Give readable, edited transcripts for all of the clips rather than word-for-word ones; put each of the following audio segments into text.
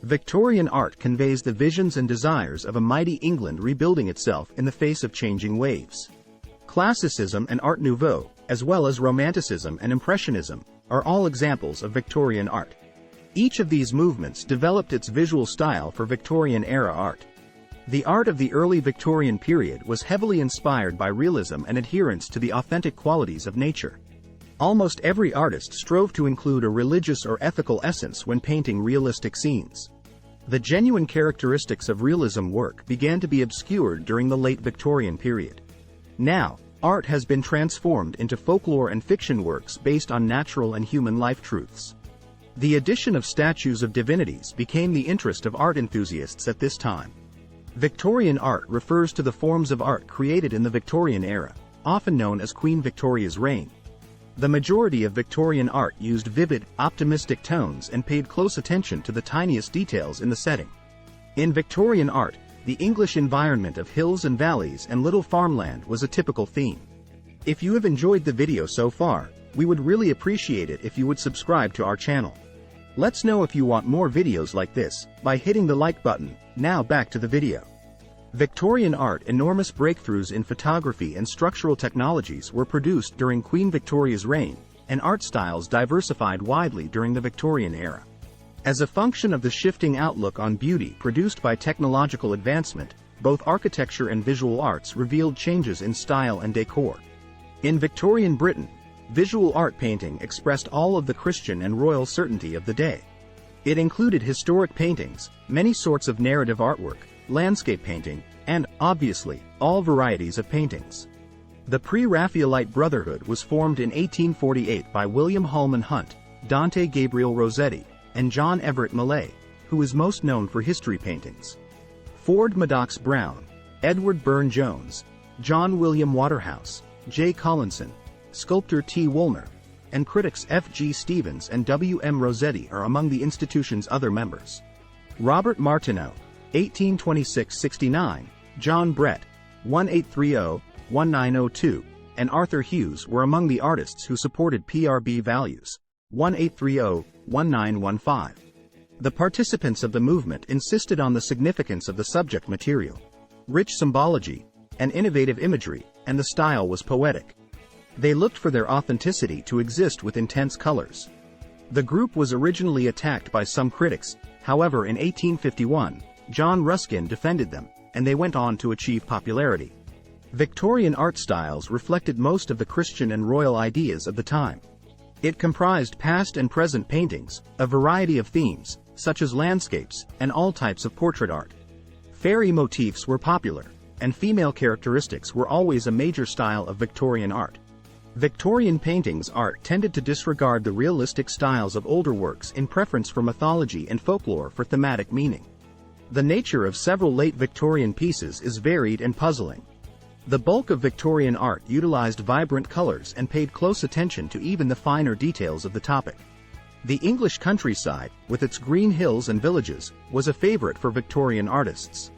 Victorian art conveys the visions and desires of a mighty England rebuilding itself in the face of changing waves. Classicism and Art Nouveau, as well as Romanticism and Impressionism, are all examples of Victorian art. Each of these movements developed its visual style for Victorian-era art. The art of the early Victorian period was heavily inspired by realism and adherence to the authentic qualities of nature. Almost every artist strove to include a religious or ethical essence when painting realistic scenes. The genuine characteristics of realism work began to be obscured during the late Victorian period. Now, art has been transformed into folklore and fiction works based on natural and human life truths. The addition of statues of divinities became the interest of art enthusiasts at this time. Victorian art refers to the forms of art created in the Victorian era, often known as Queen Victoria's reign. The majority of Victorian art used vivid, optimistic tones and paid close attention to the tiniest details in the setting. In Victorian art, the English environment of hills and valleys and little farmland was a typical theme. If you have enjoyed the video so far, we would really appreciate it if you would subscribe to our channel. Let's know if you want more videos like this by hitting the like button. Now back to the video. Victorian art. Enormous breakthroughs in photography and structural technologies were produced during Queen Victoria's reign, and art styles diversified widely during the Victorian era. As a function of the shifting outlook on beauty produced by technological advancement, both architecture and visual arts revealed changes in style and decor. In Victorian Britain, visual art painting expressed all of the Christian and royal certainty of the day. It included historic paintings, many sorts of narrative artwork, landscape painting, and, obviously, all varieties of paintings. The Pre-Raphaelite Brotherhood was formed in 1848 by William Holman Hunt, Dante Gabriel Rossetti, and John Everett Millais, who is most known for history paintings. Ford Madox Brown, Edward Burne-Jones, John William Waterhouse, J. Collinson, sculptor T. Woolner, and critics F. G. Stevens and W. M. Rossetti are among the institution's other members. Robert Martineau, 1826-69, John Brett, 1830-1902, and Arthur Hughes were among the artists who supported PRB values, 1830-1915. The participants of the movement insisted on the significance of the subject material, rich symbology, and innovative imagery, and the style was poetic. They looked for their authenticity to exist with intense colors. The group was originally attacked by some critics, however in 1851, John Ruskin defended them, and they went on to achieve popularity. Victorian art styles reflected most of the Christian and royal ideas of the time. It comprised past and present paintings, a variety of themes, such as landscapes, and all types of portrait art. Fairy motifs were popular, and female characteristics were always a major style of Victorian art. Victorian paintings art tended to disregard the realistic styles of older works in preference for mythology and folklore for thematic meaning. The nature of several late Victorian pieces is varied and puzzling. The bulk of Victorian art utilized vibrant colors and paid close attention to even the finer details of the topic. The English countryside, with its green hills and villages, was a favorite for Victorian artists.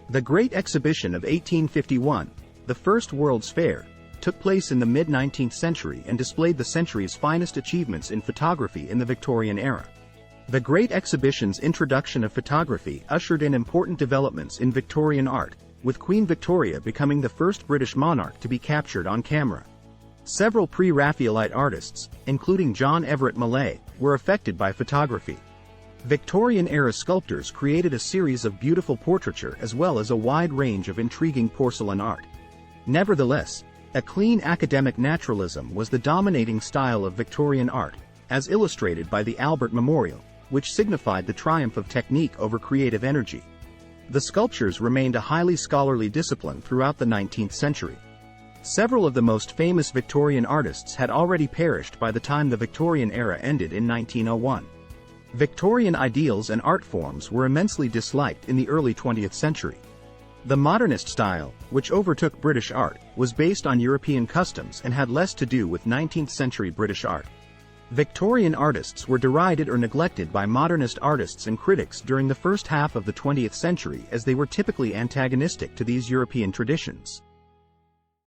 The Great Exhibition of 1851, the first World's Fair, took place in the mid-19th century and displayed the century's finest achievements in photography in the Victorian era. The Great Exhibition's introduction of photography ushered in important developments in Victorian art, with Queen Victoria becoming the first British monarch to be captured on camera. Several pre-Raphaelite artists, including John Everett Millais, were affected by photography. Victorian-era sculptors created a series of beautiful portraiture as well as a wide range of intriguing porcelain art. Nevertheless, a clean academic naturalism was the dominating style of Victorian art, as illustrated by the Albert Memorial, which signified the triumph of technique over creative energy. The sculptures remained a highly scholarly discipline throughout the 19th century. Several of the most famous Victorian artists had already perished by the time the Victorian era ended in 1901. Victorian ideals and art forms were immensely disliked in the early 20th century. The modernist style, which overtook British art, was based on European customs and had less to do with 19th-century British art. Victorian artists were derided or neglected by modernist artists and critics during the first half of the 20th century as they were typically antagonistic to these European traditions.